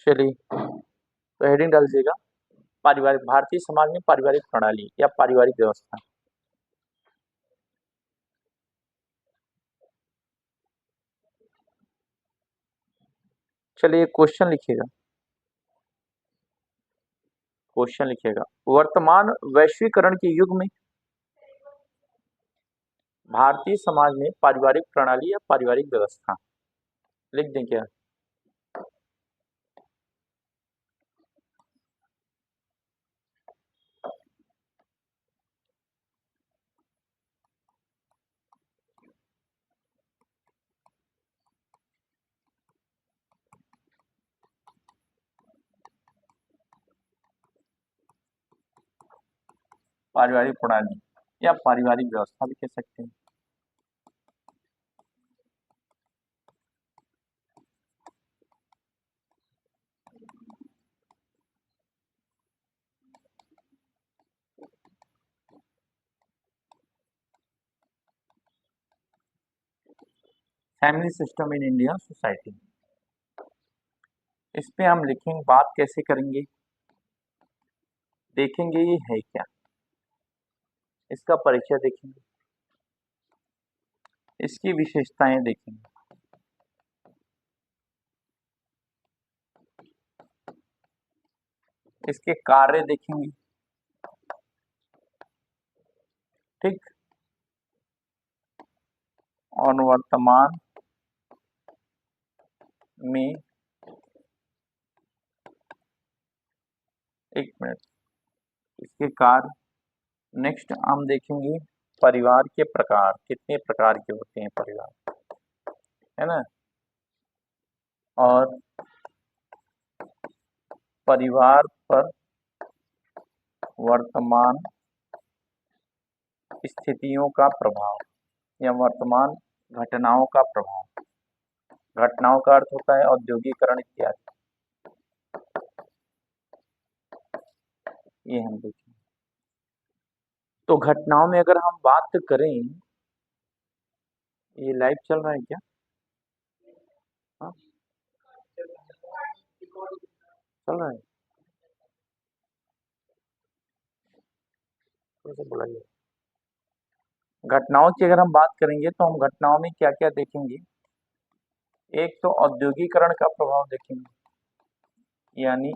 चलिए, तो हेडिंग डाल दीजिएगा पारिवारिक, भारतीय समाज में पारिवारिक प्रणाली या पारिवारिक व्यवस्था। चलिए क्वेश्चन लिखिएगा, क्वेश्चन लिखिएगा, वर्तमान वैश्वीकरण के युग में भारतीय समाज में पारिवारिक प्रणाली या पारिवारिक व्यवस्था, लिख दें क्या? पारिवारिक प्रणाली या पारिवारिक व्यवस्था भी कह सकते हैं। Family system in India society, इस पे हम लिखेंगे, बात कैसे करेंगे, देखेंगे ये है क्या, इसका परिचय देखेंगे, इसकी विशेषताएं देखेंगे, इसके कार्य देखेंगे, ठीक, और वर्तमान में, एक मिनट, इसके कार्य, नेक्स्ट हम देखेंगे परिवार के प्रकार, कितने प्रकार के होते हैं परिवार, है ना, और परिवार पर वर्तमान स्थितियों का प्रभाव या वर्तमान घटनाओं का प्रभाव, घटनाओं का अर्थ होता है औद्योगिकरण इत्यादि, ये हम देखेंगे। तो घटनाओं में अगर हम बात करें, ये लाइव चल रहा है क्या? हाँ चल रहा है, कैसे बुलाइए। घटनाओं की अगर हम बात करेंगे तो हम घटनाओं में क्या क्या देखेंगे, एक तो औद्योगिकरण का प्रभाव देखेंगे, यानी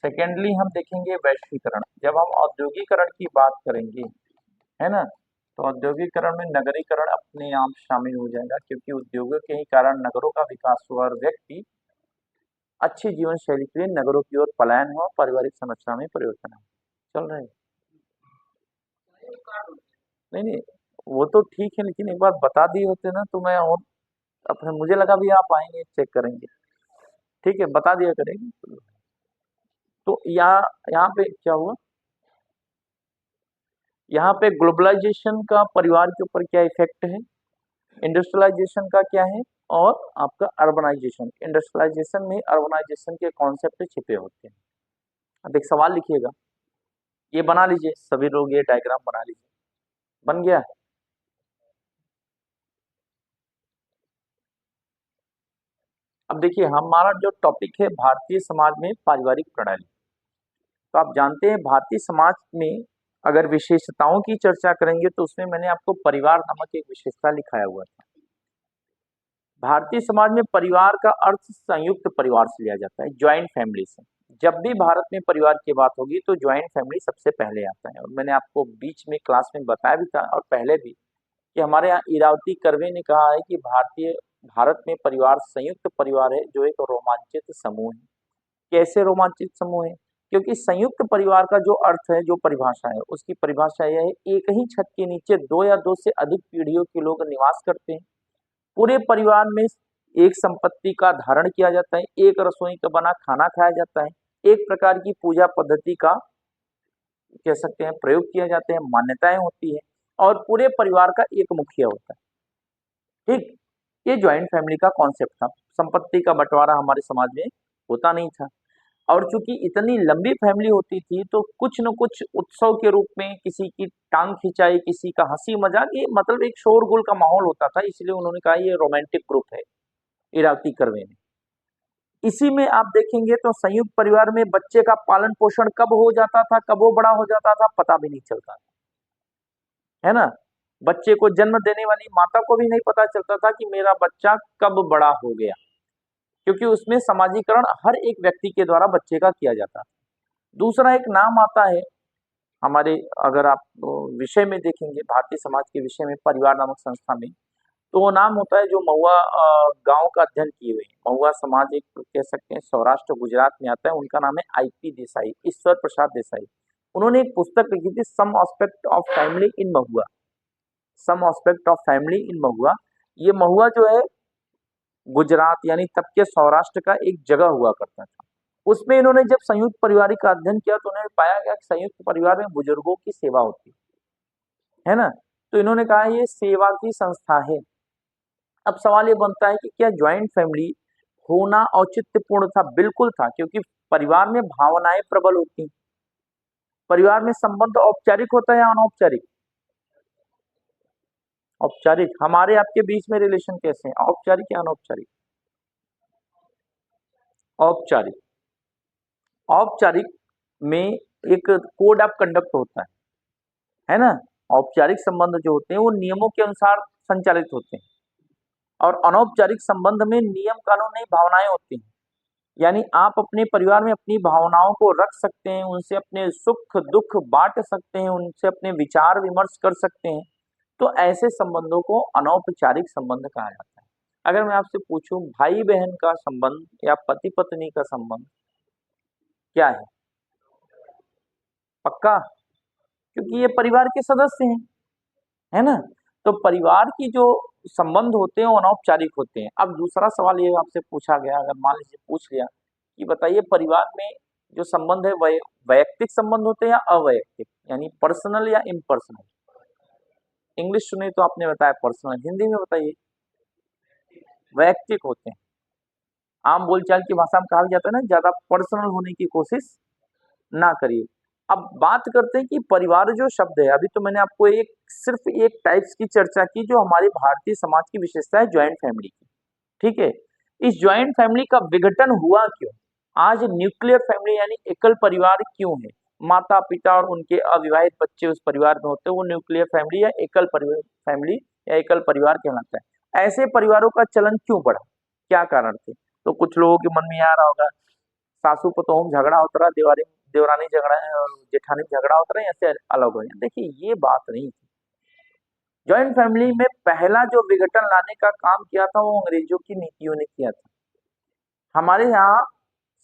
सेकेंडली हम देखेंगे वैश्वीकरण। जब हम औद्योगिकरण की बात करेंगे, है ना, तो औद्योगिकरण में नगरीकरण अपने आप शामिल हो जाएगा, क्योंकि उद्योगों के ही कारण नगरों का विकास हुआ और व्यक्ति अच्छी जीवन शैली के लिए नगरों की ओर पलायन हुआ, पारिवारिक संरचना में परिवर्तन हुआ। चल रहा है? नहीं नहीं, वो तो ठीक है, लेकिन एक बार बता दिए होते ना तो मैं और अपने, मुझे लगा भी आप आएंगे चेक करेंगे, ठीक है, बता दिया करेंगे। तो यहाँ पे क्या हुआ, यहाँ पे ग्लोबलाइजेशन का परिवार के ऊपर क्या इफेक्ट है, इंडस्ट्रियलाइजेशन का क्या है, और आपका अर्बनाइजेशन, इंडस्ट्रियलाइजेशन में अर्बनाइजेशन के कॉन्सेप्ट छिपे होते हैं। अब एक सवाल लिखिएगा, ये बना लीजिए, सभी लोग ये डायग्राम बना लीजिए, बन गया। अब देखिए हमारा जो टॉपिक है भारतीय समाज में पारिवारिक प्रणाली, तो आप जानते हैं भारतीय समाज में अगर विशेषताओं की चर्चा करेंगे तो उसमें मैंने आपको परिवार नामक एक विशेषता लिखाया हुआ था। भारतीय समाज में परिवार का अर्थ संयुक्त परिवार से लिया जाता है, ज्वाइंट फैमिली से। जब भी भारत में परिवार की बात होगी तो ज्वाइंट फैमिली सबसे पहले आता है, और मैंने आपको बीच में क्लास में बताया भी था और पहले भी कि हमारे यहाँ इरावती कर्वे ने कहा है कि भारत में परिवार संयुक्त परिवार है, जो एक रोमांचित समूह है। कैसे रोमांचित समूह है? क्योंकि संयुक्त परिवार का जो अर्थ है, जो परिभाषा है, उसकी परिभाषा यह है, एक ही छत के नीचे दो या दो से अधिक पीढ़ियों के लोग निवास करते हैं, पूरे परिवार में एक संपत्ति का धारण किया जाता है, एक रसोई का बना खाना खाया जाता है, एक प्रकार की पूजा पद्धति का कह सकते हैं प्रयोग किया जाते हैं, मान्यताएं होती है, और पूरे परिवार का एक मुखिया होता है, ठीक। ये ज्वाइंट फैमिली का कॉन्सेप्ट था। संपत्ति का बंटवारा हमारे समाज में होता नहीं था, और चूंकि इतनी लंबी फैमिली होती थी तो कुछ न कुछ उत्सव के रूप में किसी की टांग खिंचाई, किसी का हंसी मजाक, ये मतलब एक शोरगुल का माहौल होता था, इसलिए उन्होंने कहा ये रोमांटिक ग्रुप है, इरावती कर्वे ने। इसी में आप देखेंगे तो संयुक्त परिवार में बच्चे का पालन पोषण कब हो जाता था, कब वो बड़ा हो जाता था, पता भी नहीं चलता, है ना। बच्चे को जन्म देने वाली माता को भी नहीं पता चलता था कि मेरा बच्चा कब बड़ा हो गया, क्योंकि उसमें समाजीकरण हर एक व्यक्ति के द्वारा बच्चे का किया जाता था। दूसरा एक नाम आता है हमारे, अगर आप विषय में देखेंगे भारतीय समाज के विषय में, परिवार नामक संस्था में, तो वो नाम होता है जो महुआ गांव का अध्ययन किए हुए हैं। महुआ समाज एक कह सकते हैं सौराष्ट्र गुजरात में आता है। उनका नाम है आईपी देसाई, ईश्वर प्रसाद देसाई। उन्होंने एक पुस्तक लिखी थी some aspect of family in Mahuva, some aspect of family in Mahuva. ये महुआ जो है गुजरात यानी तब के सौराष्ट्र का एक जगह हुआ करता था। उसमें इन्होंने जब संयुक्त परिवार का अध्ययन किया तो उन्होंने पाया गया कि संयुक्त परिवार में बुजुर्गों की सेवा होती है ना। तो इन्होंने कहा ये सेवा की संस्था है। अब सवाल ये बनता है कि क्या ज्वाइंट फैमिली होना औचित्यपूर्ण था? बिल्कुल था, क्योंकि परिवार में भावनाएं प्रबल होती हैं। परिवार में संबंध औपचारिक होता है या अनौपचारिक? औपचारिक। हमारे आपके बीच में रिलेशन कैसे हैं, औपचारिक या अनौपचारिक? औपचारिक। औपचारिक में एक कोड ऑफ कंडक्ट होता है ना। औपचारिक संबंध जो होते हैं वो नियमों के अनुसार संचालित होते हैं, और अनौपचारिक संबंध में नियम कानून नहीं, भावनाएं होती हैं। यानी आप अपने परिवार में अपनी भावनाओं को रख सकते हैं, उनसे अपने सुख दुख बांट सकते हैं, उनसे अपने विचार विमर्श कर सकते हैं। तो ऐसे संबंधों को अनौपचारिक संबंध कहा जाता है। अगर मैं आपसे पूछूं भाई बहन का संबंध या पति पत्नी का संबंध क्या है? पक्का? क्योंकि ये परिवार के सदस्य हैं, है ना। तो परिवार की जो संबंध होते हैं वो अनौपचारिक होते हैं। अब दूसरा सवाल ये आपसे पूछा गया, अगर मान लीजिए पूछ लिया कि बताइए परिवार में जो संबंध है वैयक्तिक संबंध होते हैं या अवैयक्तिक, यानी पर्सनल या इम्पर्सनल? इंग्लिश सुने तो आपने बताया पर्सनल, हिंदी में बताइए। वैयक्तिक होते हैं। आम बोलचाल की भाषा में कहा जाता है ना, ज्यादा पर्सनल होने की कोशिश ना करिए। अब बात करते हैं कि परिवार जो शब्द है, अभी तो मैंने आपको एक सिर्फ एक टाइप्स की चर्चा की जो हमारे भारतीय समाज की विशेषता है, ज्वाइंट फैमिली की। ठीक है। इस ज्वाइंट फैमिली का विघटन हुआ क्यों? आज न्यूक्लियर फैमिली यानी एकल परिवार क्यों है? माता पिता और उनके अविवाहित बच्चे उस परिवार में होते हैं, वो न्यूक्लियर फैमिली या एकल परिवार फैमिली या एकल परिवार कहलाता है। ऐसे परिवारों का चलन क्यों बढ़ा, क्या कारण थे? तो कुछ लोगों के मन में आ रहा होगा सासू पतोह में झगड़ा होता रहा, देवरानी झगड़ा है और जेठानी में झगड़ा होता रहा, ऐसे अलग हो गए। देखिए ये बात नहीं थी। ज्वाइंट फैमिली में पहला जो विघटन लाने का काम किया था वो अंग्रेजों की नीतियों ने किया था। हमारे यहाँ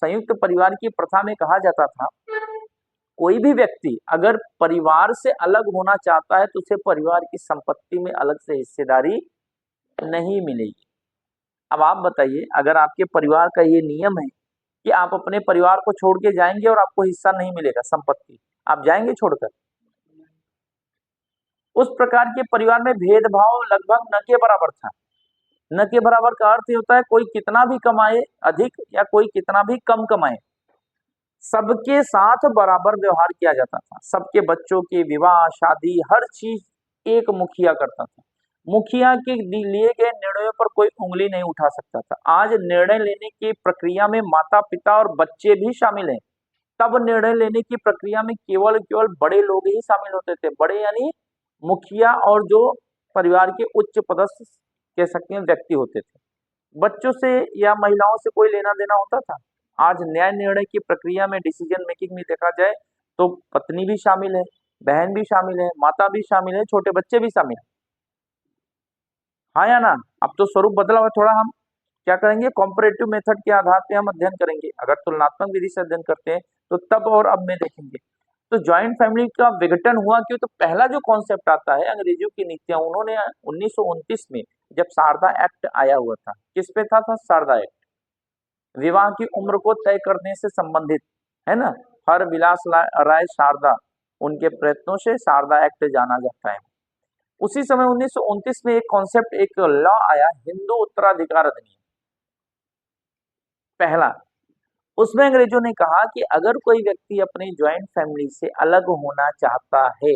संयुक्त परिवार की प्रथा में कहा जाता था कोई भी व्यक्ति अगर परिवार से अलग होना चाहता है तो उसे परिवार की संपत्ति में अलग से हिस्सेदारी नहीं मिलेगी। अब आप बताइए, अगर आपके परिवार का ये नियम है कि आप अपने परिवार को छोड़ के जाएंगे और आपको हिस्सा नहीं मिलेगा संपत्ति, आप जाएंगे छोड़कर? उस प्रकार के परिवार में भेदभाव लगभग न के बराबर था। न के बराबर का अर्थ ये होता है कोई कितना भी कमाए अधिक या कोई कितना भी कम कमाए, सबके साथ बराबर व्यवहार किया जाता था। सबके बच्चों के विवाह शादी हर चीज एक मुखिया करता था। मुखिया के लिए गए निर्णयों पर कोई उंगली नहीं उठा सकता था। आज निर्णय लेने की प्रक्रिया में माता पिता और बच्चे भी शामिल हैं। तब निर्णय लेने की प्रक्रिया में केवल केवल बड़े लोग ही शामिल होते थे, बड़े यानी मुखिया और जो परिवार के उच्च पदस्थ कह सकते हैं व्यक्ति होते थे। बच्चों से या महिलाओं से कोई लेना देना होता था? आज न्याय निर्णय की प्रक्रिया में डिसीजन मेकिंग में देखा जाए तो पत्नी भी शामिल है, बहन भी शामिल है, माता भी शामिल है, छोटे बच्चे भी शामिल है। हाँ या ना? अब तो स्वरूप बदला हुआ थोड़ा। हम क्या करेंगे, कॉम्परेटिव मेथड के आधार पे हम अध्ययन करेंगे। अगर तुलनात्मक विधि से अध्ययन करते हैं तो तब और अब में देखेंगे। तो ज्वाइंट फैमिली का विघटन हुआ क्यों? तो पहला जो कॉन्सेप्ट आता है अंग्रेजों की नीतियां, उन्होंने 1929 में जब शारदा एक्ट आया हुआ था, किस पे था शारदा एक्ट? विवाह की उम्र को तय करने से संबंधित, है ना। हर विलास राय शारदा, उनके प्रयत्नों से शारदा एक्ट जाना जाता है। उसी समय 1929 में एक कॉन्सेप्ट एक लॉ आया, हिंदू उत्तराधिकार अधिनियम पहला। उसमें अंग्रेजों ने कहा कि अगर कोई व्यक्ति अपनी ज्वाइंट फैमिली से अलग होना चाहता है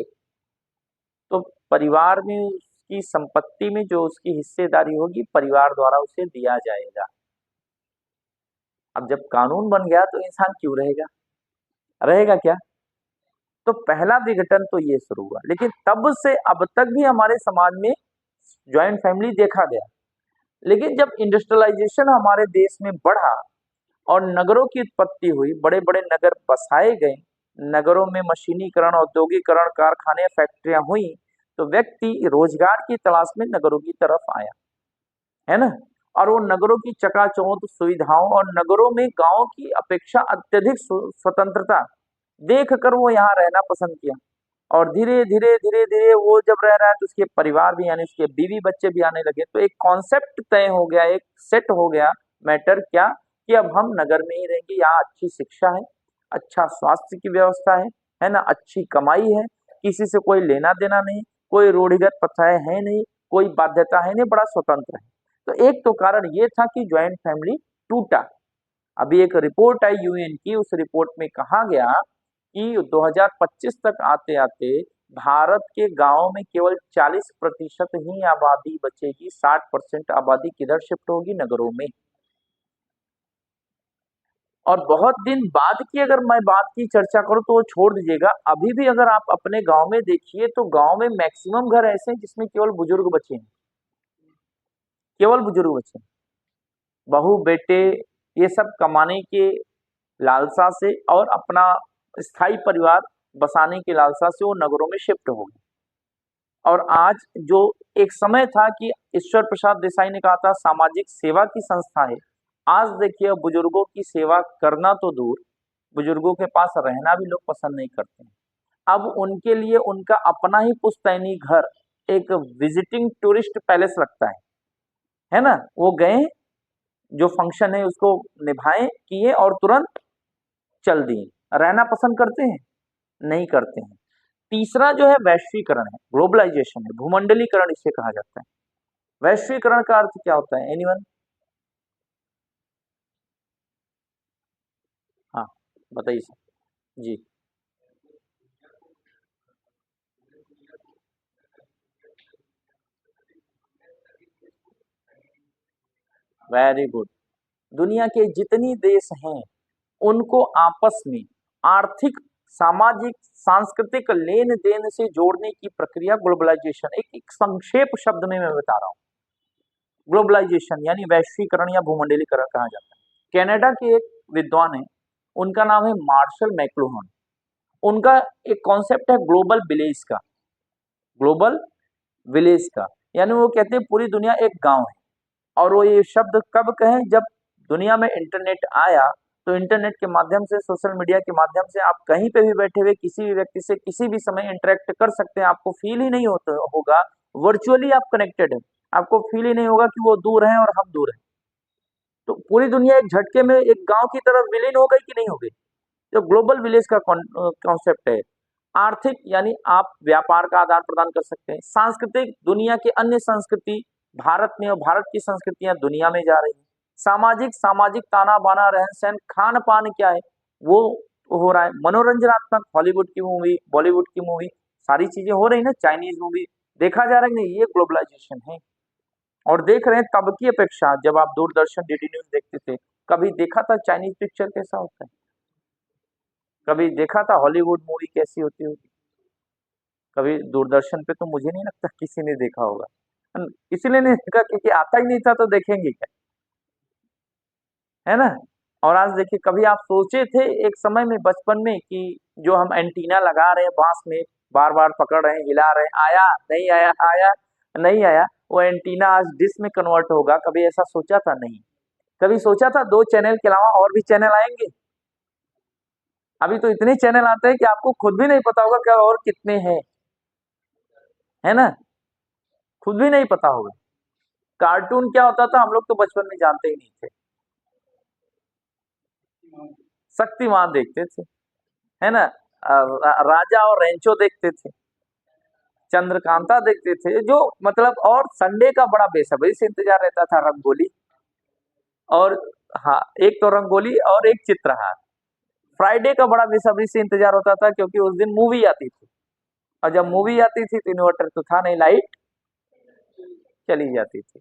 तो परिवार में उसकी संपत्ति में जो उसकी हिस्सेदारी होगी परिवार द्वारा उसे दिया जाएगा। अब जब कानून बन गया तो इंसान क्यों रहेगा, रहेगा क्या? तो पहला विघटन तो ये शुरू हुआ, लेकिन तब से अब तक भी हमारे समाज में ज्वाइंट फैमिली देखा गया। लेकिन जब इंडस्ट्रियलाइजेशन हमारे देश में बढ़ा और नगरों की उत्पत्ति हुई, बड़े बड़े नगर बसाए गए, नगरों में मशीनीकरण, औद्योगिकरण, कारखाने, फैक्ट्रियां हुई, तो व्यक्ति रोजगार की तलाश में नगरों की तरफ आया, है ना। और वो नगरों की चकाचौंध सुविधाओं और नगरों में गांव की अपेक्षा अत्यधिक स्वतंत्रता देख कर वो यहाँ रहना पसंद किया। और धीरे धीरे धीरे धीरे वो जब रह रहा है तो उसके परिवार भी, यानी उसके बीवी बच्चे भी आने लगे, तो एक कॉन्सेप्ट तय हो गया, एक सेट हो गया मैटर, क्या कि अब हम नगर में ही रहेंगे, यहाँ अच्छी शिक्षा है, अच्छा स्वास्थ्य की व्यवस्था है ना, अच्छी कमाई है, किसी से कोई लेना देना नहीं, कोई रूढ़िगत प्रथाएं है नहीं, कोई बाध्यता है नहीं, बड़ा स्वतंत्र है। तो एक तो कारण ये था कि ज्वाइंट फैमिली टूटा। अभी एक रिपोर्ट आई यूएन की, उस रिपोर्ट में कहा गया कि 2025 तक आते आते भारत के गांवों में केवल 40% ही आबादी बचेगी, 60% आबादी किधर शिफ्ट होगी, नगरों में। और बहुत दिन बाद की अगर मैं बात की चर्चा करूं तो वो छोड़ दीजिएगा, अभी भी अगर आप अपने गांव में देखिए तो गांव में मैक्सिमम घर ऐसे हैं जिसमें केवल बुजुर्ग बचे हैं, केवल बुजुर्ग बचे हैं। बहू बेटे ये सब कमाने के लालसा से और अपना स्थायी परिवार बसाने की लालसा से वो नगरों में शिफ्ट हो गए। और आज जो एक समय था कि ईश्वर प्रसाद देसाई ने कहा था सामाजिक सेवा की संस्था है, आज देखिए बुजुर्गों की सेवा करना तो दूर, बुजुर्गों के पास रहना भी लोग पसंद नहीं करते हैं। अब उनके लिए उनका अपना ही पुश्तैनी घर एक विजिटिंग टूरिस्ट पैलेस लगता है ना। वो गए, जो फंक्शन है उसको निभाए किए और तुरंत चल दिए। रहना पसंद करते हैं, नहीं करते हैं। तीसरा जो है वैश्वीकरण है, ग्लोबलाइजेशन है, भूमंडलीकरण इसे कहा जाता है। वैश्वीकरण का अर्थ क्या होता है, एनीवन? हाँ, बताइए सर जी। Very good. दुनिया के जितनी देश हैं उनको आपस में आर्थिक, सामाजिक, सांस्कृतिक लेन देन से जोड़ने की प्रक्रिया ग्लोबलाइजेशन, एक संक्षेप शब्द में मैं बता रहा हूँ। ग्लोबलाइजेशन यानी वैश्वीकरण या भूमंडलीकरण कहा जाता है। कनाडा के एक विद्वान है, उनका नाम है मार्शल मैक्लुहान। उनका एक कॉन्सेप्ट है ग्लोबल विलेज का, ग्लोबल विलेज का, यानी वो कहते हैं पूरी दुनिया एक गांव है। और वो ये शब्द कब कहें, जब दुनिया में इंटरनेट आया, तो इंटरनेट के माध्यम से, सोशल मीडिया के माध्यम से आप कहीं पे भी बैठे हुए किसी भी व्यक्ति से किसी भी समय इंटरेक्ट कर सकते हैं। आपको फील ही नहीं होता होगा, वर्चुअली आप कनेक्टेड हैं, आपको फील ही नहीं होगा कि वो दूर हैं और हम दूर हैं। तो पूरी दुनिया एक झटके में एक गांव की तरफ विलीन हो गई कि नहीं हो गई? जो ग्लोबल विलेज का कॉन्सेप्ट है। आर्थिक यानी आप व्यापार का आदान प्रदान कर सकते हैं। सांस्कृतिक, दुनिया के अन्य संस्कृति भारत में और भारत की संस्कृतियां दुनिया में जा रही हैं। सामाजिक, सामाजिक ताना बाना, रहन सहन, खान पान क्या है वो हो रहा है। मनोरंजनात्मक, हॉलीवुड की मूवी, बॉलीवुड की मूवी, सारी चीजें हो रही ना, चाइनीज मूवी देखा जा रहा है नहीं, ये ग्लोबलाइजेशन है। और देख रहे हैं तब की अपेक्षा, जब आप दूरदर्शन डीडी न्यूज देखते थे, कभी देखा था चाइनीज पिक्चर कैसा होता है? कभी देखा था हॉलीवुड मूवी कैसी होती होगी? कभी दूरदर्शन पे तो मुझे नहीं लगता किसी ने देखा होगा। इसलिए नहीं देखा क्योंकि आता ही नहीं था, तो देखेंगे क्या, है ना। और आज देखिए, कभी आप सोचे थे एक समय में बचपन में कि जो हम एंटीना लगा रहे हैं बांस में, बार बार पकड़ रहे हैं, हिला रहे हैं, आया नहीं आया, आया नहीं आया, वो एंटीना आज डिश में कन्वर्ट होगा, कभी ऐसा सोचा था? नहीं। कभी सोचा था 2 चैनल के अलावा और भी चैनल आएंगे? अभी तो इतने चैनल आते हैं कि आपको खुद भी नहीं पता होगा क्या और कितने हैं, है ना, खुद भी नहीं पता होगा। कार्टून क्या होता था हम लोग तो बचपन में जानते ही नहीं थे। शक्तिमान देखते थे, है ना, राजा और रेंचो देखते थे, चंद्रकांता देखते थे, जो मतलब, और संडे का बड़ा बेसब्री से इंतजार रहता था, रंगोली। और हाँ, एक तो रंगोली और एक चित्रहार। फ्राइडे का बड़ा बेसब्री से इंतजार होता था क्योंकि उस दिन मूवी आती थी, और जब मूवी आती थी तो इन्वर्टर तो था नहीं, लाइट चली जाती थी।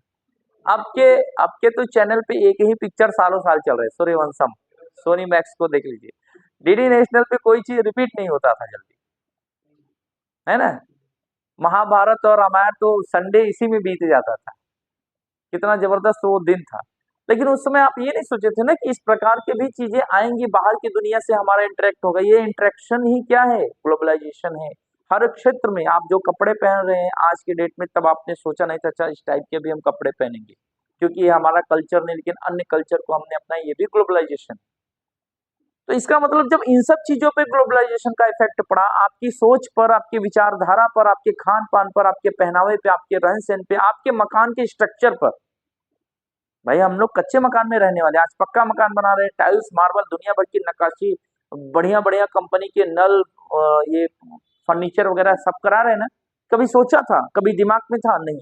आपके आपके तो चैनल पे एक ही पिक्चर सालों साल चल रहे, सूर्यवंशम, सोनी मैक्स को देख लीजिए। डीडी नेशनल पे कोई चीज रिपीट नहीं होता था जल्दी, है ना। महाभारत और रामायण तो संडे इसी में बीत जाता था, कितना जबरदस्त वो दिन था। लेकिन उस समय आप ये नहीं सोचे थे ना कि इस प्रकार के भी चीजें आएंगी, बाहर की दुनिया से हमारा इंटरेक्ट होगा। ये इंटरेक्शन ही क्या है, ग्लोबलाइजेशन है। हर क्षेत्र में आप जो कपड़े पहन रहे हैं आज के डेट में, तब आपने सोचा नहीं था अच्छा इस टाइप के भी हम कपड़े पहनेंगे, क्योंकि ये हमारा कल्चर नहीं, लेकिन अन्य कल्चर को हमने अपना, ये भी ग्लोबलाइजेशन। तो इसका मतलब जब इन सब चीजों पे ग्लोबलाइजेशन का इफेक्ट पड़ा, आपकी सोच पर, आपकी विचारधारा पर, आपके खान पान पर, आपके पहनावे पे, आपके रहन सहन पे, आपके मकान के स्ट्रक्चर पर। भाई हम लोग कच्चे मकान में रहने वाले, आज पक्का मकान बना रहे हैं, टाइल्स मार्बल दुनिया भर की नक्काशी, बढ़िया बढ़िया कंपनी के नल, ये फर्नीचर वगैरह सब करा रहे हैं ना। कभी सोचा था, कभी दिमाग में था नहीं।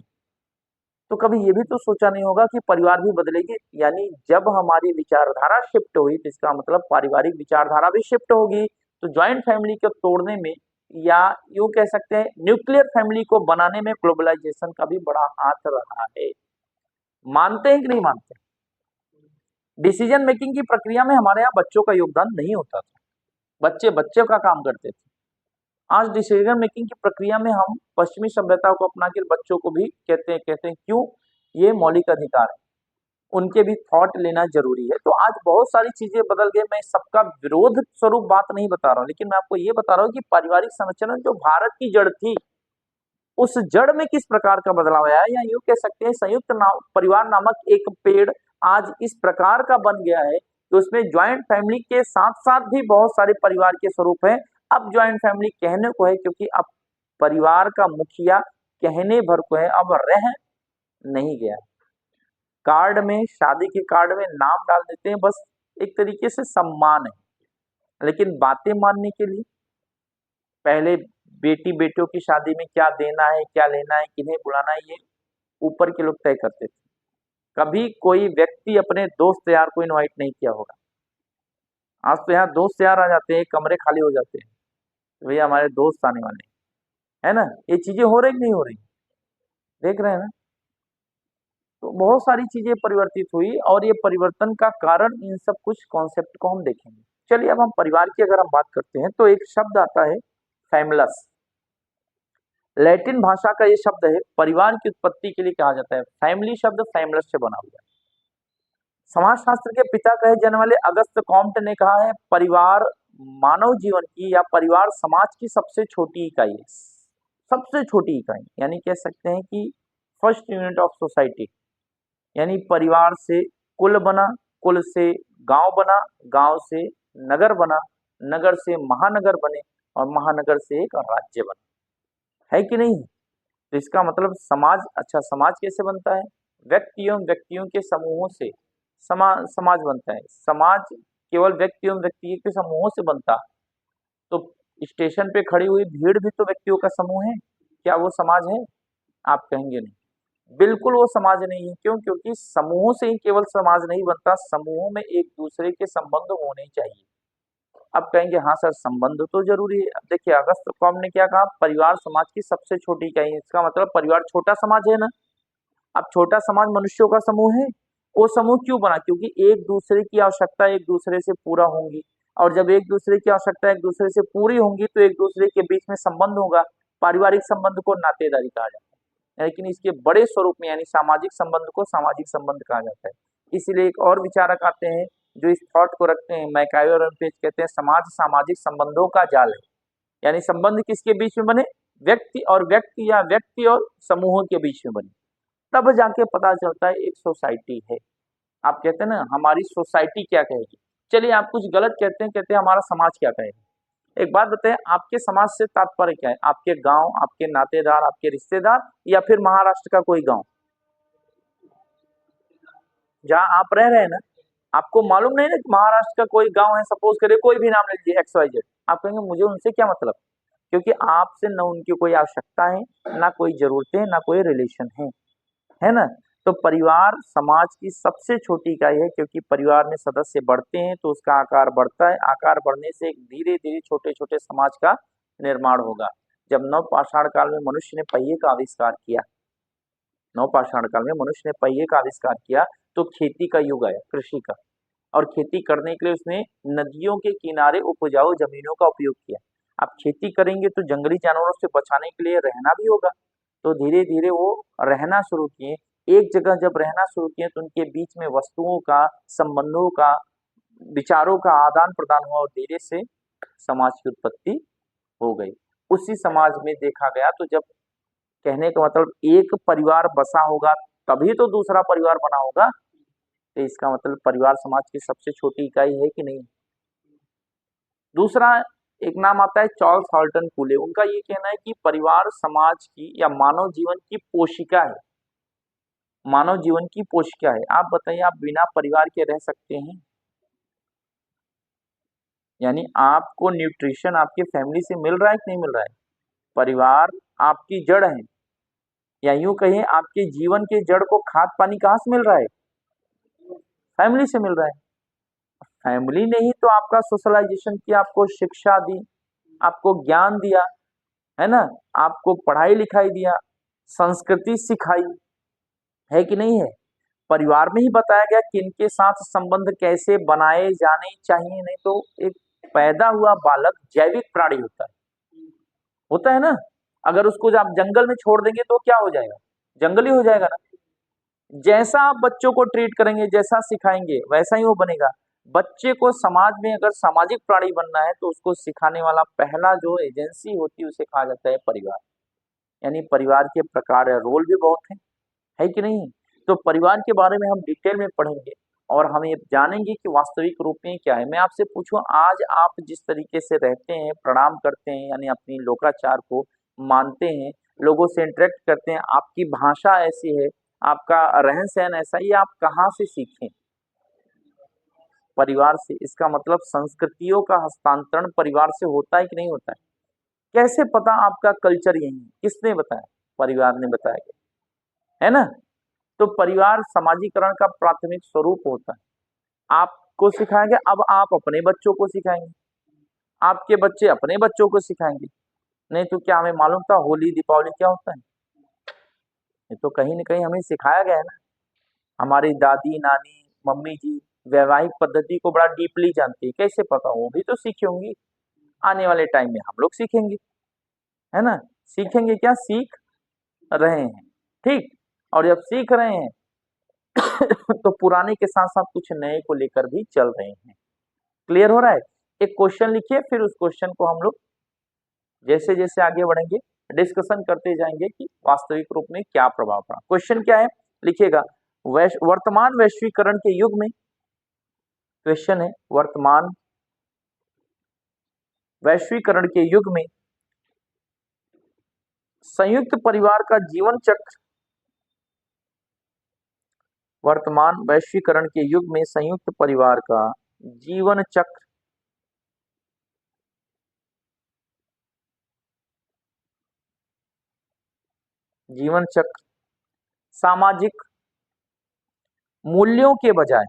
तो कभी ये भी तो सोचा नहीं होगा कि परिवार भी बदलेगी, यानी जब हमारी विचारधारा शिफ्ट हुई तो इसका मतलब पारिवारिक विचारधारा भी शिफ्ट होगी। तो ज्वाइंट फैमिली को तोड़ने में, या यूं कह सकते हैं न्यूक्लियर फैमिली को बनाने में, ग्लोबलाइजेशन का भी बड़ा हाथ रहा है। मानते हैं कि नहीं मानते? डिसीजन मेकिंग की प्रक्रिया में हमारे यहाँ बच्चों का योगदान नहीं होता था, बच्चे बच्चों का काम करते थे। आज डिसीजन मेकिंग की प्रक्रिया में हम पश्चिमी सभ्यता को अपना के बच्चों को भी कहते हैं क्यों, ये मौलिक अधिकार है, उनके भी थॉट लेना जरूरी है। तो आज बहुत सारी चीजें बदल गई। मैं सबका विरोध स्वरूप बात नहीं बता रहा हूँ, लेकिन मैं आपको ये बता रहा हूँ कि पारिवारिक संरचना जो भारत की जड़ थी, उस जड़ में किस प्रकार का बदलाव आया, या यूं कह सकते हैं संयुक्त परिवार नामक एक पेड़ आज इस प्रकार का बन गया है कि उसमें ज्वाइंट फैमिली के साथ साथ भी बहुत सारे परिवार के स्वरूप हैं। अब ज्वाइंट फैमिली कहने को है, क्योंकि अब परिवार का मुखिया कहने भर को है, अब रह नहीं गया। कार्ड में, शादी के कार्ड में नाम डाल देते हैं, बस एक तरीके से सम्मान है। लेकिन बातें मानने के लिए पहले बेटी बेटियों की शादी में क्या देना है, क्या लेना है, किन्हें बुलाना है, ये ऊपर के लोग तय करते थे। कभी कोई व्यक्ति अपने दोस्त यार को इनवाइट नहीं किया होगा। आज तो यहाँ दोस्त यार आ जाते हैं, कमरे खाली हो जाते हैं, तो भैया हमारे दोस्त आने वाले हैं, है ना। ये चीजें हो रही नहीं हो रही, देख रहे हैं ना। तो बहुत सारी चीजें परिवर्तित हुई, और ये परिवर्तन का कारण इन सब कुछ कॉन्सेप्ट को हम देखेंगे। चलिए अब हम परिवार की अगर हम बात करते हैं तो एक शब्द आता है फैमिलस। लैटिन भाषा का ये शब्द है, परिवार की उत्पत्ति के लिए कहा जाता है। फैमिली शब्द फैमलस से बना हुआ है। समाजशास्त्र के पिता कहे जाने वाले अगस्त कॉम्ट ने कहा है, परिवार मानव जीवन की, या परिवार समाज की सबसे छोटी इकाई है। सबसे छोटी इकाई, यानी कह सकते हैं कि फर्स्ट यूनिट ऑफ सोसाइटी। यानी परिवार से कुल बना, कुल से गांव बना, गांव से नगर बना, नगर से महानगर बने, और महानगर से एक राज्य बना, है कि नहीं। तो इसका मतलब समाज, अच्छा समाज कैसे बनता है, व्यक्तियों व्यक्तियों के समूहों से समाज बनता है। समाज केवल व्यक्तियों व्यक्ति के समूहों से बनता, तो स्टेशन पे खड़ी हुई भीड़ भी तो व्यक्तियों का समूह है, क्या वो समाज है? आप कहेंगे नहीं, बिल्कुल वो समाज नहीं है। क्यों? क्योंकि समूहों से ही केवल समाज नहीं बनता, समूहों में एक दूसरे के संबंध होने चाहिए। अब कहेंगे हाँ सर संबंध तो जरूरी है। अब देखिए अगस्त कॉम ने क्या कहा, परिवार समाज की सबसे छोटी इकाई है। इसका मतलब परिवार छोटा समाज है ना। अब छोटा समाज मनुष्यों का समूह है। वो समूह क्यों बना? क्योंकि एक दूसरे की आवश्यकता एक दूसरे से पूरा होंगी, और जब एक दूसरे की आवश्यकता एक दूसरे से पूरी होंगी तो एक दूसरे के बीच में संबंध होगा। पारिवारिक संबंध को नातेदारी कहा जाता है, लेकिन इसके बड़े स्वरूप में यानी सामाजिक संबंध को सामाजिक संबंध कहा जाता है। इसीलिए एक और विचारक आते हैं जो इस थॉट को रखते हैं, मैकाई और पेज कहते हैं समाज सामाजिक संबंधों का जाल है। यानी संबंध किसके बीच में बने? व्यक्ति और व्यक्ति, या व्यक्ति और समूहों के बीच में बने, तब जाके पता चलता है एक सोसाइटी है। आप कहते हैं ना हमारी सोसाइटी क्या कहेगी, चलिए आप कुछ गलत कहते हैं हमारा समाज क्या कहेगा। एक बात बताएं, आपके समाज से तात्पर्य क्या है? आपके गांव, आपके नातेदार, आपके रिश्तेदार, या फिर महाराष्ट्र का कोई गांव जहां आप रह रहे हैं ना। आपको मालूम नहीं ना कि महाराष्ट्र का कोई गांव है, सपोज करिए कोई भी नाम ले लीजिए एक्स वाई जेड, आप कहेंगे मुझे उनसे क्या मतलब, क्योंकि आपसे न उनकी कोई आवश्यकता है, ना कोई जरूरतें, ना कोई रिलेशन है ना। तो परिवार समाज की सबसे छोटी इकाई है, क्योंकि परिवार में सदस्य बढ़ते हैं तो उसका आकार बढ़ता है, आकार बढ़ने से धीरे धीरे छोटे छोटे समाज का निर्माण होगा। जब नव पाषाण काल में मनुष्य ने पहिए का आविष्कार किया, नवपाषाण काल में मनुष्य ने पहिए का आविष्कार किया तो खेती का युग आया, कृषि का। और खेती करने के लिए उसने नदियों के किनारे उपजाऊ जमीनों का उपयोग किया। अब खेती करेंगे तो जंगली जानवरों से बचाने के लिए रहना भी होगा, तो धीरे धीरे वो रहना शुरू किए। एक जगह जब रहना शुरू किए तो उनके बीच में वस्तुओं का, संबंधों का, विचारों का आदान प्रदान हुआ और धीरे से समाज की उत्पत्ति हो गई। उसी समाज में देखा गया तो जब, कहने का मतलब, एक परिवार बसा होगा तभी तो दूसरा परिवार बना होगा, तो इसका मतलब परिवार समाज की सबसे छोटी इकाई है कि नहीं। दूसरा एक नाम आता है चार्ल्स हॉल्टन कूले। उनका ये कहना है कि परिवार समाज की या मानव जीवन की पोशिका है। मानव जीवन की पोशिका है। आप बताइए, आप बिना परिवार के रह सकते हैं? यानी आपको न्यूट्रिशन आपके फैमिली से मिल रहा है कि नहीं मिल रहा है? परिवार आपकी जड़ है, या यूं कहें आपके जीवन के जड़ को खाद पानी कहाँ से मिल रहा है? फैमिली से मिल रहा है। फैमिली ने ही तो आपका सोशलाइजेशन किया, आपको शिक्षा दी, आपको ज्ञान दिया, है ना, आपको पढ़ाई लिखाई दिया, संस्कृति सिखाई, है कि नहीं है? परिवार में ही बताया गया कि इनके साथ संबंध कैसे बनाए जाने चाहिए। नहीं तो एक पैदा हुआ बालक जैविक प्राणी होता है ना। अगर उसको आप जंगल में छोड़ देंगे तो क्या हो जाएगा? जंगली हो जाएगा ना। जैसा आप बच्चों को ट्रीट करेंगे, जैसा सिखाएंगे, वैसा ही वो बनेगा। बच्चे को समाज में अगर सामाजिक प्राणी बनना है तो उसको सिखाने वाला पहला जो एजेंसी होती है उसे कहा जाता है परिवार। यानी परिवार के प्रकार है, रोल भी बहुत है कि नहीं? तो परिवार के बारे में हम डिटेल में पढ़ेंगे और हम ये जानेंगे कि वास्तविक रूप में क्या है। मैं आपसे पूछूं, आज आप जिस तरीके से रहते हैं, प्रणाम करते हैं, यानी अपनी लोकाचार को मानते हैं, लोगों से इंटरेक्ट करते हैं, आपकी भाषा ऐसी है, आपका रहन सहन ऐसा ही, आप कहाँ से सीखें? परिवार से। इसका मतलब संस्कृतियों का हस्तांतरण परिवार से होता है कि नहीं होता है? कैसे पता आपका कल्चर यही है? किसने बताया? परिवार ने बताया गया, है ना। तो परिवार समाजीकरण का प्राथमिक स्वरूप होता है। आपको सिखाया गया, अब आप अपने बच्चों को सिखाएंगे, आपके बच्चे अपने बच्चों को सिखाएंगे। नहीं तो क्या हमें मालूम था होली दीपावली क्या होता है? ये तो कहीं ना कहीं हमें सिखाया गया है ना। हमारी दादी नानी मम्मी जी वैवाहिक पद्धति को बड़ा डीपली जानती है, कैसे पता? वो भी तो सीखी होंगी। आने वाले टाइम में हम लोग सीखेंगे, है ना। सीखेंगे क्या? सीख रहे हैं, ठीक। और जब सीख रहे हैं तो पुराने के साथ साथ कुछ नए को लेकर भी चल रहे हैं। क्लियर हो रहा है? एक क्वेश्चन लिखिए, फिर उस क्वेश्चन को हम लोग जैसे जैसे आगे बढ़ेंगे डिस्कशन करते जाएंगे कि वास्तविक रूप में क्या प्रभाव पड़ा। क्वेश्चन क्या है, लिखिएगा। वर्तमान वैश्वीकरण के युग में, क्वेश्चन है, वर्तमान वैश्वीकरण के युग में संयुक्त परिवार का जीवन चक्र, वर्तमान वैश्वीकरण के युग में संयुक्त परिवार का जीवन चक्र सामाजिक मूल्यों के बजाय,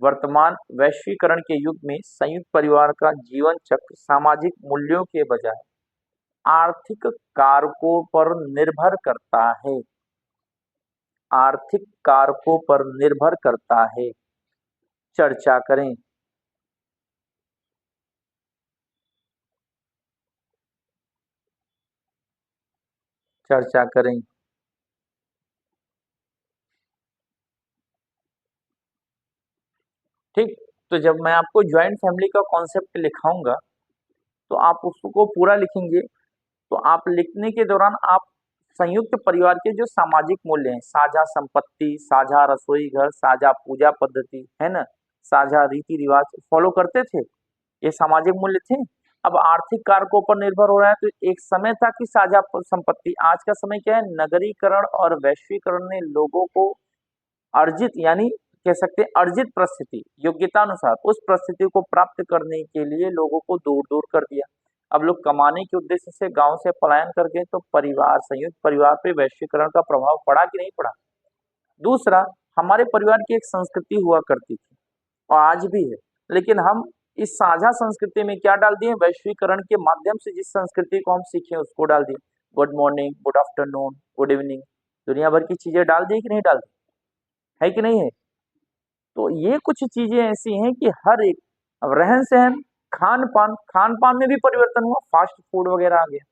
वर्तमान वैश्वीकरण के युग में संयुक्त परिवार का जीवन चक्र सामाजिक मूल्यों के बजाय आर्थिक कारकों पर निर्भर करता है। आर्थिक कारकों पर निर्भर करता है। चर्चा करें। चर्चा करें। ठीक। तो जब मैं आपको ज्वाइंट फैमिली का कॉन्सेप्ट लिखाऊंगा तो आप उसको पूरा लिखेंगे। तो आप लिखने के दौरान आप संयुक्त परिवार के जो सामाजिक मूल्य हैं, साझा संपत्ति, साझा रसोई घर, साझा पूजा पद्धति, है ना, साझा रीति रिवाज फॉलो करते थे, ये सामाजिक मूल्य थे। अब आर्थिक कारकों पर निर्भर हो रहा है, तो एक समय था कि साझा संपत्ति। आज का समय क्या है? नगरीकरण और वैश्वीकरण ने लोगों को अर्जित, यानी कह सकते हैं अर्जित परिस्थिति, योग्यता अनुसार उस परिस्थिति को प्राप्त करने के लिए लोगों को दूर दूर कर दिया। अब लोग कमाने के उद्देश्य से गांव से पलायन कर गए, तो परिवार, संयुक्त परिवार पे वैश्वीकरण का प्रभाव पड़ा कि नहीं पड़ा? दूसरा, हमारे परिवार की एक संस्कृति हुआ करती थी और आज भी है, लेकिन हम इस साझा संस्कृति में क्या डाल दिए? वैश्वीकरण के माध्यम से जिस संस्कृति को हम सीखे उसको डाल दिए। Good morning, good afternoon, good evening, दुनिया भर की चीजें डाल दी कि नहीं डाल दी, है कि नहीं है। तो ये कुछ चीजें ऐसी हैं कि हर एक, अब रहन सहन, खान पान में भी परिवर्तन हुआ, फास्ट फूड वगैरह आ गया,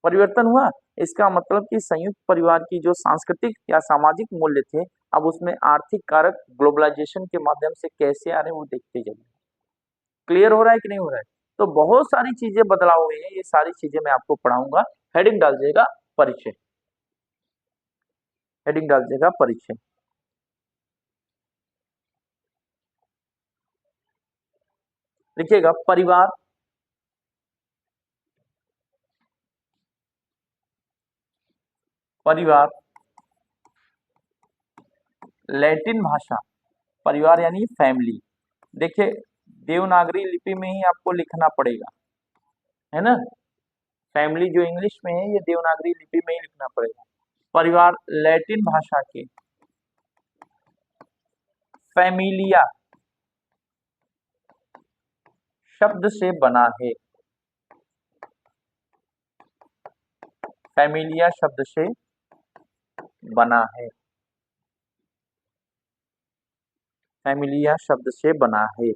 परिवर्तन हुआ। इसका मतलब कि संयुक्त परिवार की जो सांस्कृतिक या सामाजिक मूल्य थे, अब उसमें आर्थिक कारक ग्लोबलाइजेशन के माध्यम से कैसे आ रहे हैं वो देखते जाइए। क्लियर हो रहा है कि नहीं हो रहा है। तो बहुत सारी चीजें बदलाव हुई हैं, ये सारी चीजें मैं आपको पढ़ाऊंगा। हेडिंग डाल दीजिएगा परिचय, हेडिंग डाल दीजिएगा परिचय। लिखिएगा परिवार, परिवार लैटिन भाषा, परिवार यानी फैमिली। देखिए, देवनागरी लिपि में ही आपको लिखना पड़ेगा, है ना। फैमिली जो इंग्लिश में है, ये देवनागरी लिपि में ही लिखना पड़ेगा। परिवार लैटिन भाषा के फैमिलिया शब्द से बना है, फैमिलिया शब्द से बना है, फैमिलिया शब्द से बना है,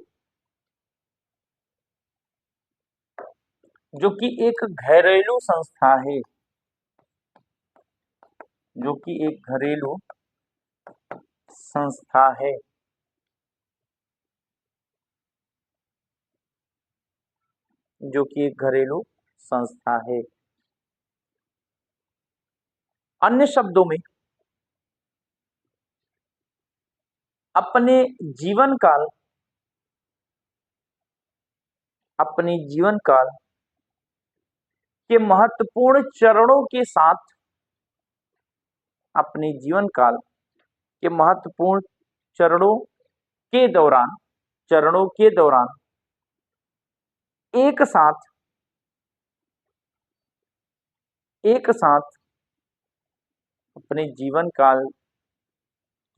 जो कि एक घरेलू संस्था है, जो कि एक घरेलू संस्था है, जो कि एक घरेलू संस्था है। अन्य शब्दों में, अपने जीवन काल, अपने जीवन काल के महत्वपूर्ण चरणों के साथ, अपने जीवन काल के महत्वपूर्ण चरणों के दौरान, चरणों के दौरान एक साथ, एक साथ अपने जीवन काल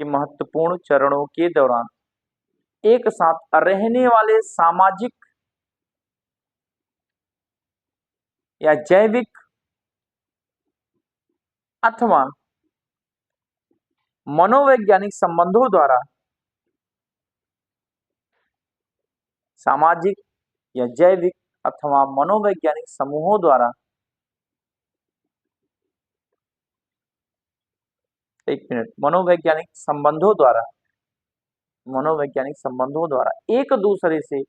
के महत्वपूर्ण चरणों के दौरान एक साथ रहने वाले सामाजिक या जैविक अथवा मनोवैज्ञानिक संबंधों द्वारा, सामाजिक या जैविक अथवा मनोवैज्ञानिक समूहों द्वारा, एक मिनट, मनोवैज्ञानिक संबंधों द्वारा, मनोवैज्ञानिक संबंधों द्वारा एक दूसरे से,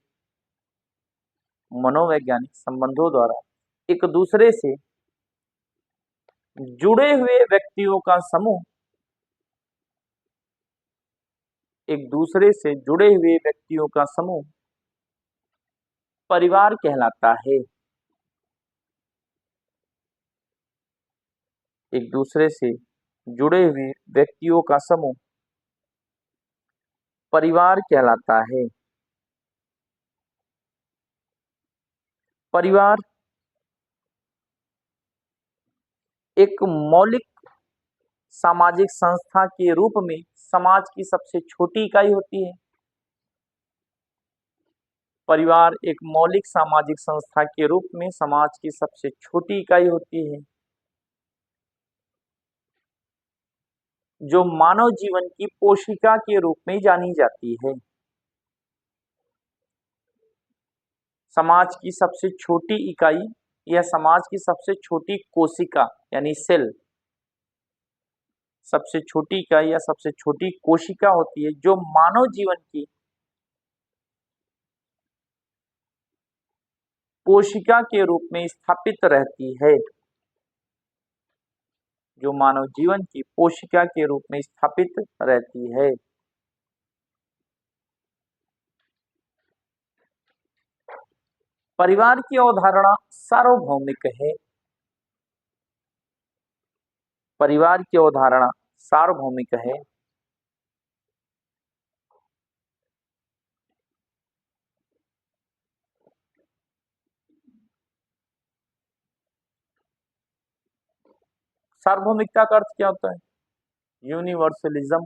मनोवैज्ञानिक संबंधों द्वारा एक दूसरे से जुड़े हुए व्यक्तियों का समूह, एक दूसरे से जुड़े हुए व्यक्तियों का समूह परिवार कहलाता है, एक दूसरे से जुड़े हुए व्यक्तियों का समूह परिवार कहलाता है। परिवार एक मौलिक सामाजिक संस्था के रूप में समाज की सबसे छोटी इकाई होती है। परिवार एक मौलिक सामाजिक संस्था के रूप में समाज की सबसे छोटी इकाई होती है, जो मानव जीवन की पोशिका के रूप में जानी जाती है। समाज की सबसे छोटी इकाई या समाज की सबसे छोटी कोशिका यानी सेल, सबसे छोटी इकाई या सबसे छोटी कोशिका होती है, जो मानव जीवन की कोशिका के रूप में स्थापित रहती है, जो मानव जीवन की कोशिका के रूप में स्थापित रहती है। परिवार की अवधारणा सार्वभौमिक है, परिवार की अवधारणा सार्वभौमिक है। सार्वभौमिकता का अर्थ क्या होता है? Universalism,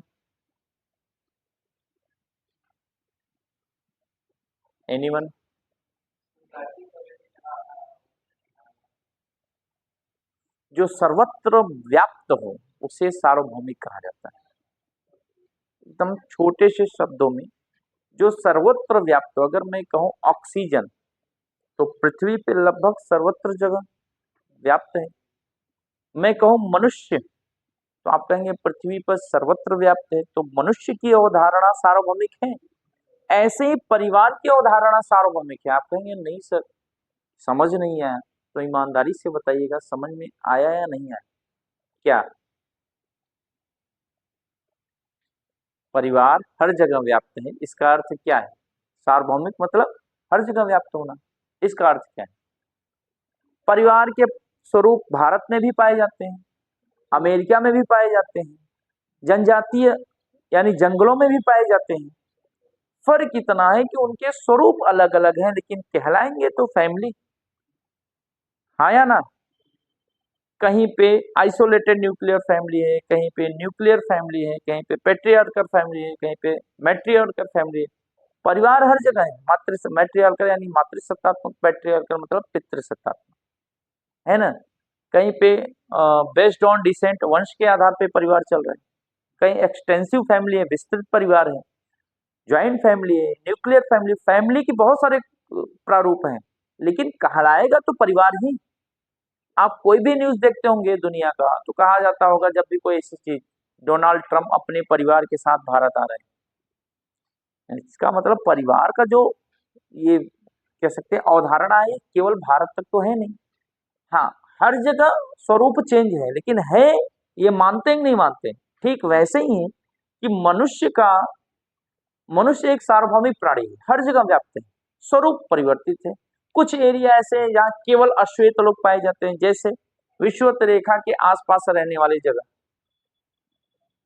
anyone? जो सर्वत्र व्याप्त हो उसे सार्वभौमिक कहा जाता है। एकदम छोटे से शब्दों में जो सर्वत्र व्याप्त हो, अगर मैं कहूं ऑक्सीजन, तो पृथ्वी पे लगभग सर्वत्र जगह व्याप्त है। मैं कहूं मनुष्य, तो आप कहेंगे पृथ्वी पर सर्वत्र व्याप्त है, तो मनुष्य की अवधारणा सार्वभौमिक है। ऐसे ही परिवार की अवधारणा सार्वभौमिक है। आप कहेंगे नहीं सर, समझ नहीं आया, तो ईमानदारी से बताइएगा समझ में आया या नहीं आया। क्या परिवार हर जगह व्याप्त है, इसका अर्थ क्या है? सार्वभौमिक मतलब हर जगह व्याप्त होना, इसका अर्थ क्या है? परिवार के स्वरूप भारत में भी पाए जाते हैं, अमेरिका में भी पाए जाते हैं, जनजातीय यानी जंगलों में भी पाए जाते हैं। फर्क इतना है कि उनके स्वरूप अलग अलग हैं, लेकिन कहलाएंगे तो फैमिली। हाँ या ना? कहीं पे आइसोलेटेड न्यूक्लियर फैमिली है, कहीं पे न्यूक्लियर फैमिली है, कहीं पे पेट्रियार्कल फैमिली है, कहीं पे मैट्रियार्कल फैमिली है। परिवार हर जगह है। मातृ मैट्रियार्कल यानी मातृसत्तात्मक, पेट्रियार्कल मतलब पितृसत्तात्मक, है ना? कहीं पे बेस्ड ऑन डिसेंट, वंश के आधार पे परिवार चल रहा है। कहीं एक्सटेंसिव फैमिली है, विस्तृत परिवार है, ज्वाइंट फैमिली है, न्यूक्लियर फैमिली। फैमिली के बहुत सारे प्रारूप हैं, लेकिन कहलाएगा तो परिवार ही। आप कोई भी न्यूज देखते होंगे दुनिया का, तो कहा जाता होगा जब भी कोई ऐसी चीज, डोनाल्ड ट्रंप अपने परिवार के साथ भारत आ रहे हैं, इसका मतलब परिवार का जो ये कह सकते हैं अवधारणा है, केवल भारत तक तो है नहीं। हाँ, हर जगह स्वरूप चेंज है, लेकिन है, ये मानते हैं कि नहीं मानते? ठीक वैसे ही है कि मनुष्य एक सार्वभौमिक प्राणी है, हर जगह व्याप्त है, स्वरूप परिवर्तित है। कुछ एरिया ऐसे हैं जहाँ केवल अश्वेत लोग पाए जाते हैं, जैसे विषुवत रेखा के आसपास रहने वाली जगह।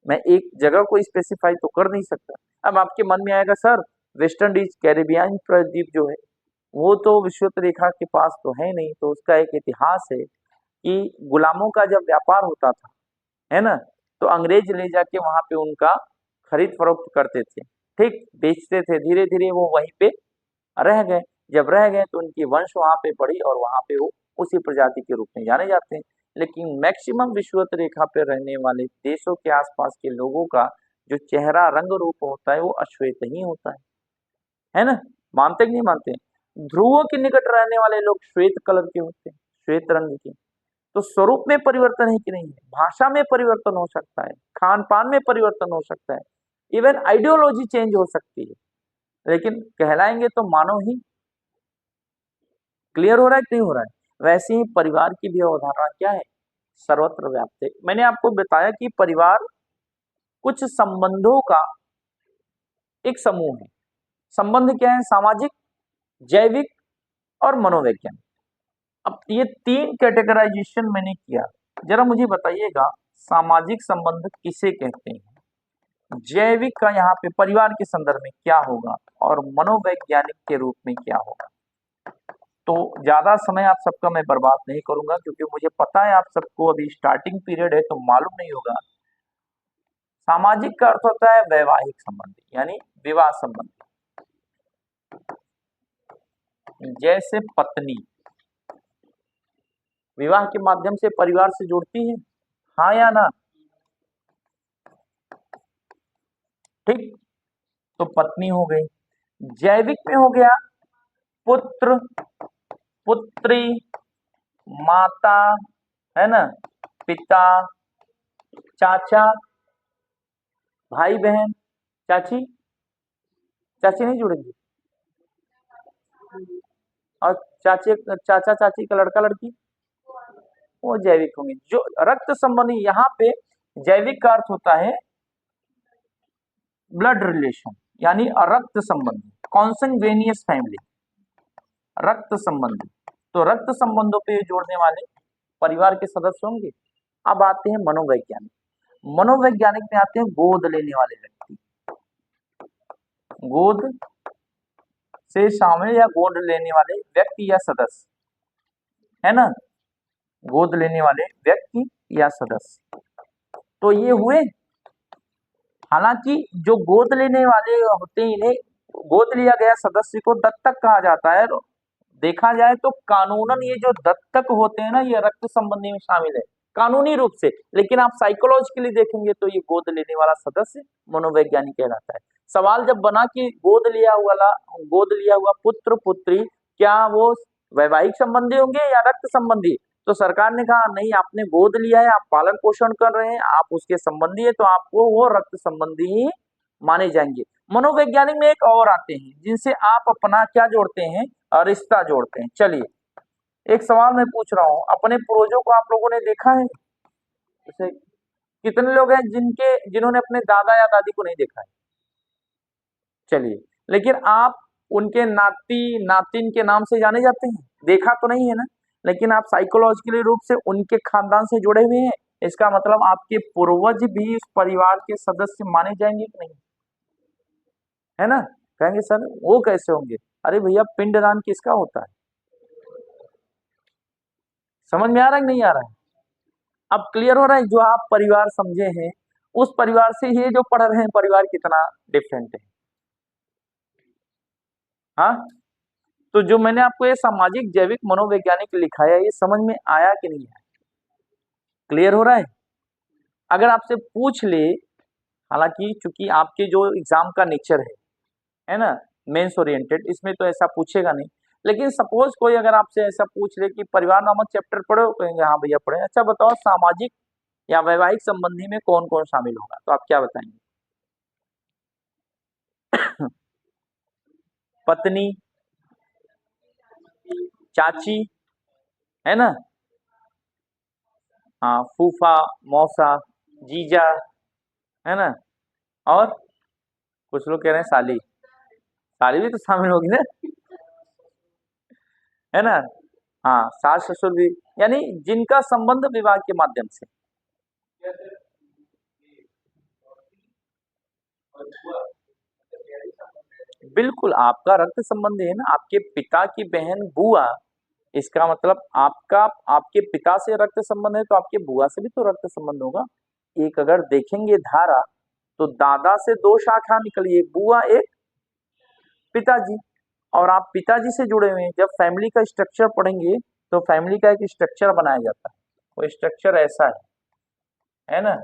मैं एक जगह को स्पेसिफाई तो कर नहीं सकता। अब आपके मन में आएगा सर, वेस्ट इंडीज कैरेबियन प्रायद्वीप जो है वो तो विषुवत रेखा के पास तो है नहीं, तो उसका एक इतिहास है कि गुलामों का जब व्यापार होता था, है ना, तो अंग्रेज ले जाके वहां पे उनका खरीद फरोख्त करते थे, ठीक, बेचते थे। धीरे धीरे वो वहीं पे रह गए। जब रह गए तो उनकी वंश वहां पे बढ़ी और वहां पे वो उसी प्रजाति के रूप में जाने जाते हैं। लेकिन मैक्सिमम विषुवत रेखा पे रहने वाले देशों के आसपास के लोगों का जो चेहरा रंग रूप होता है वो अश्वेत ही होता है ना? मानते कि नहीं मानते? ध्रुवों के निकट रहने वाले लोग श्वेत कलर के होते हैं, श्वेत रंग के। तो स्वरूप में परिवर्तन है कि नहीं है? भाषा में परिवर्तन हो सकता है, खान पान में परिवर्तन हो सकता है, इवन आइडियोलॉजी चेंज हो सकती है, लेकिन कहलाएंगे तो मानव ही। क्लियर हो रहा है कि नहीं हो रहा है? वैसे ही परिवार की भी अवधारणा क्या है? सर्वत्र व्याप्त है। मैंने आपको बताया कि परिवार कुछ संबंधों का एक समूह है। संबंध क्या है? सामाजिक, जैविक और मनोवैज्ञानिक। अब ये तीन कैटेगराइजेशन मैंने किया, जरा मुझे बताइएगा सामाजिक संबंध किसे कहते हैं, जैविक का यहाँ पे परिवार के संदर्भ में क्या होगा, और मनोवैज्ञानिक के रूप में क्या होगा। तो ज्यादा समय आप सबका मैं बर्बाद नहीं करूंगा, क्योंकि मुझे पता है आप सबको अभी स्टार्टिंग पीरियड है तो मालूम नहीं होगा। सामाजिक का अर्थ होता है वैवाहिक संबंध, यानी विवाह संबंध। जैसे पत्नी विवाह के माध्यम से परिवार से जुड़ती है, हाँ या ना? ठीक, तो पत्नी हो गई। जैविक में हो गया पुत्र, पुत्री, माता, है ना, पिता, चाचा, भाई बहन, चाची। चाची नहीं जुड़ेगी? और चाचे, चाचा चाची का लड़का लड़की, वो जैविक होंगे। जो रक्त संबंधी, यहाँ पे जैविक का अर्थ होता है ब्लड रिलेशन, यानी रक्त संबंधी, कॉन्संग्वेनियस फैमिली, रक्त संबंधी। तो रक्त संबंधों पे जोड़ने वाले परिवार के सदस्य होंगे। अब आते हैं मनोवैज्ञानिक। मनोवैज्ञानिक में आते हैं गोद लेने वाले व्यक्ति, गोद से शामिल या गोद लेने वाले व्यक्ति या सदस्य, है ना, गोद लेने वाले व्यक्ति या सदस्य। तो ये हुए। हालांकि जो गोद लेने वाले होते हैं, इन्हें गोद लिया गया सदस्य को दत्तक कहा जाता है। देखा जाए तो कानूनन ये जो दत्तक होते हैं ना, ये रक्त संबंधी में शामिल है। कानूनी रूप से। लेकिन आप साइकोलॉजिकली देखेंगे तो ये गोद लेने वाला सदस्य मनोवैज्ञानिक कहलाता है। सवाल जब बना कि गोद लिया हुआ पुत्र पुत्री क्या वो वैवाहिक संबंधी होंगे या रक्त संबंधी, तो सरकार ने कहा नहीं, आपने गोद लिया है, आप पालन पोषण कर रहे हैं, आप उसके संबंधी है, तो आपको वो रक्त संबंधी ही माने जाएंगे। मनोवैज्ञानिक में एक और आते हैं जिनसे आप अपना क्या जोड़ते हैं, रिश्ता जोड़ते हैं। चलिए एक सवाल मैं पूछ रहा हूं, अपने पूर्वजों को आप लोगों ने देखा है? जैसे कितने लोग हैं जिन्होंने अपने दादा या दादी को नहीं देखा है? चलिए, लेकिन आप उनके नाती नातिन के नाम से जाने जाते हैं, देखा तो नहीं है ना, लेकिन आप साइकोलॉजिकली रूप से उनके खानदान से जुड़े हुए हैं। इसका मतलब आपके पूर्वज भी इस परिवार के सदस्य माने जाएंगे कि नहीं, है ना? कहेंगे सर वो कैसे होंगे? अरे भैया, पिंडदान किसका होता है? समझ में आ रहा है कि नहीं आ रहा है? अब क्लियर हो रहा है? जो आप परिवार समझे हैं उस परिवार से ये जो पढ़ रहे हैं परिवार कितना डिफरेंट है। हाँ, तो जो मैंने आपको ये सामाजिक जैविक मनोवैज्ञानिक लिखा है, ये समझ में आया कि नहीं है? क्लियर हो रहा है? अगर आपसे पूछ ले, हालांकि चूंकि आपके जो एग्जाम का नेचर है ना, मेंस ओरिएंटेड, इसमें तो ऐसा पूछेगा नहीं, लेकिन सपोज कोई अगर आपसे ऐसा पूछ ले कि परिवार नामक चैप्टर पढ़े हो, कहेंगे हाँ भैया पढ़े। अच्छा बताओ, सामाजिक या वैवाहिक संबंधी में कौन कौन शामिल होगा, तो आप क्या बताएंगे? पत्नी, चाची, है ना, हाँ, फूफा, मौसा, जीजा, है ना, और कुछ लोग कह रहे हैं साली। साली भी तो शामिल होगी ना, है ना? हाँ, सास ससुर भी, यानी जिनका संबंध विवाह के माध्यम से। बिल्कुल, आपका रक्त संबंध है ना, आपके पिता की बहन बुआ। इसका मतलब आपका आपके पिता से रक्त संबंध है तो आपके बुआ से भी तो रक्त संबंध होगा। एक अगर देखेंगे धारा, तो दादा से दो शाखा निकली, एक बुआ एक पिताजी, और आप पिताजी से जुड़े हुए हैं। जब फैमिली का स्ट्रक्चर पढ़ेंगे तो फैमिली का एक स्ट्रक्चर बनाया जाता है, वो स्ट्रक्चर ऐसा है ना?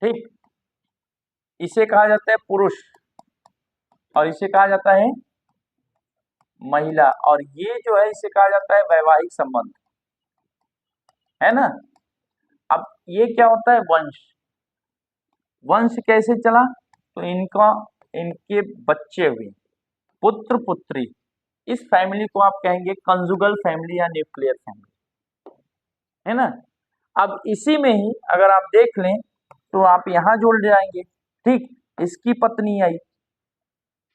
ठीक, इसे कहा जाता है पुरुष और इसे कहा जाता है महिला, और ये जो है इसे कहा जाता है वैवाहिक संबंध, है ना? अब ये क्या होता है? वंश। वंश कैसे चला? तो इनके बच्चे हुए, पुत्र पुत्री, इस फैमिली को आप कहेंगे कंजुगल फैमिली या न्यूक्लियर फैमिली, है ना? अब इसी में ही अगर आप देख लें तो आप यहां जुड़ जाएंगे। ठीक, इसकी पत्नी आई,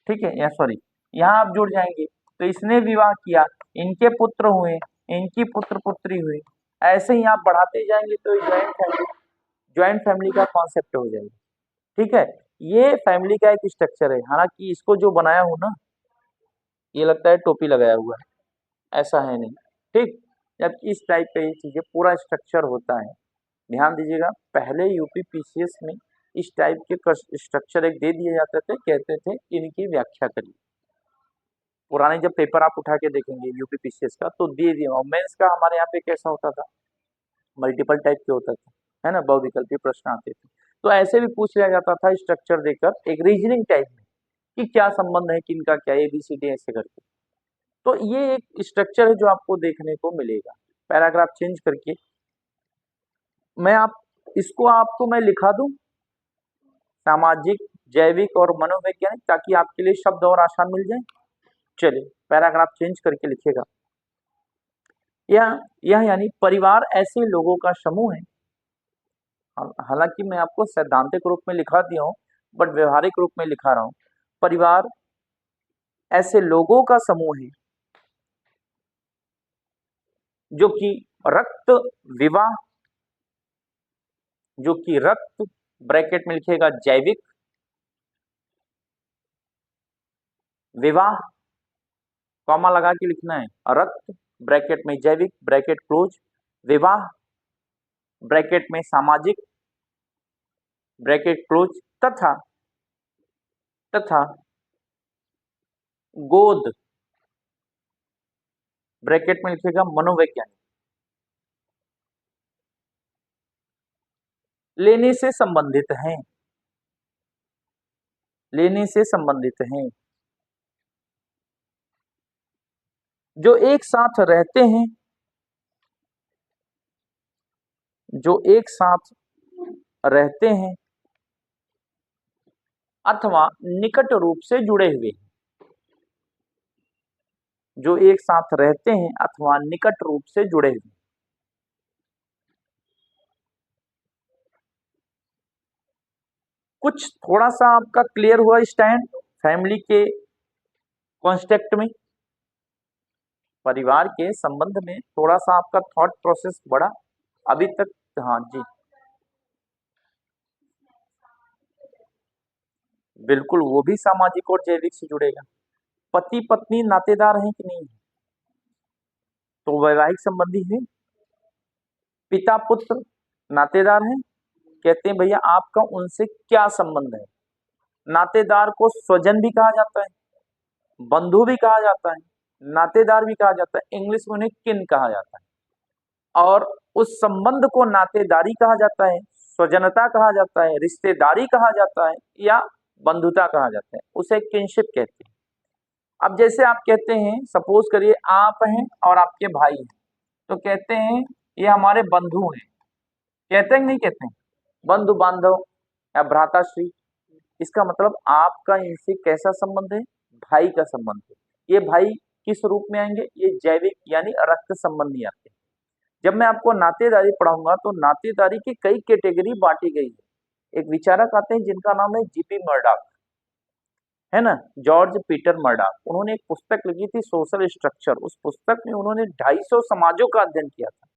ठीक है, या सॉरी, यहाँ आप जुड़ जाएंगे तो इसने विवाह किया, इनके पुत्र हुए, इनकी पुत्र पुत्री हुई, ऐसे ही आप बढ़ाते जाएंगे तो ज्वाइंट फैमिली का कॉन्सेप्ट हो जाएगा। ठीक है, ये फैमिली का एक स्ट्रक्चर है। हालांकि इसको जो बनाया हूं ना, ये लगता है टोपी लगाया हुआ है, ऐसा है नहीं। ठीक, जबकि इस टाइप का ये चीजें पूरा स्ट्रक्चर होता है। ध्यान दीजिएगा, पहले यूपी पीसीएस में इस टाइप के स्ट्रक्चर एक दे दिए जाते थे, कहते थे इनकी व्याख्या करिए। पुराने जब पेपर आप उठा के देखेंगे यूपी पीसीएस का, तो दे दिया। और मेंस का हमारे यहाँ पे कैसा होता था? मल्टीपल टाइप के होता था, है ना, बहुविकल्पी प्रश्न आते थे। तो ऐसे भी पूछ लिया जाता था स्ट्रक्चर देकर, एक रीजनिंग टाइप में, कि क्या संबंध है, किनका क्या, ABCD ऐसे करके। तो ये एक स्ट्रक्चर है जो आपको देखने को मिलेगा। पैराग्राफ चेंज करके मैं आप इसको आपको मैं लिखा दूं, सामाजिक, जैविक और मनोवैज्ञानिक, ताकि आपके लिए शब्द और आसान मिल जाए। चलिए पैराग्राफ चेंज करके लिखेगा, यह यानी परिवार ऐसे लोगों का समूह है। हालांकि मैं आपको सैद्धांतिक रूप में लिखा दिया हूं, बट व्यवहारिक रूप में लिखा रहा हूं। परिवार ऐसे लोगों का समूह है जो कि रक्त विवाह, जो कि रक्त ब्रैकेट में लिखेगा जैविक विवाह, कॉमा लगा के लिखना है, रक्त ब्रैकेट में जैविक ब्रैकेट क्लोज, विवाह ब्रैकेट में सामाजिक ब्रैकेट क्लोज, तथा तथा गोद ब्रैकेट में लिखेगा मनोवैज्ञानिक। लेने से संबंधित हैं, लेने से संबंधित हैं, जो एक साथ रहते हैं, जो एक साथ रहते हैं अथवा निकट रूप से जुड़े हुए, जो एक साथ रहते हैं अथवा निकट रूप से जुड़े हुए। कुछ थोड़ा सा आपका क्लियर हुआ स्टैंड फैमिली के कॉन्सेप्ट में, परिवार के संबंध में थोड़ा सा आपका थॉट प्रोसेस बढ़ा अभी तक? हाँ जी, बिल्कुल, वो भी सामाजिक और जैविक से जुड़ेगा। पति पत्नी नातेदार हैं कि नहीं? तो वैवाहिक संबंधी है। पिता पुत्र नातेदार हैं? कहते हैं भैया आपका उनसे क्या संबंध है। नातेदार को स्वजन भी कहा जाता है, बंधु भी कहा जाता है, नातेदार भी कहा जाता है, इंग्लिश में उन्हें किन कहा जाता है। और उस संबंध को नातेदारी कहा जाता है, स्वजनता कहा जाता है, रिश्तेदारी कहा जाता है या बंधुता कहा जाता है, उसे किनशिप कहते हैं। अब जैसे आप कहते हैं, सपोज करिए आप हैं और आपके भाई हैं, तो कहते हैं ये हमारे बंधु हैं, कहते हैं कि नहीं कहते हैं? बंधु बांधव या भ्राताश्री, इसका मतलब आपका इनसे कैसा संबंध है? भाई का संबंध है। ये भाई किस रूप में आएंगे? ये जैविक यानी रक्त संबंधी आते हैं। जब मैं आपको नातेदारी पढ़ाऊंगा तो नातेदारी की कई कैटेगरी बांटी गई है। एक विचारक आते हैं जिनका नाम है जीपी मर्डॉक, है ना, जॉर्ज पीटर मर्डॉक। उन्होंने एक पुस्तक लिखी थी सोशल स्ट्रक्चर। उस पुस्तक में उन्होंने 250 समाजों का अध्ययन किया था।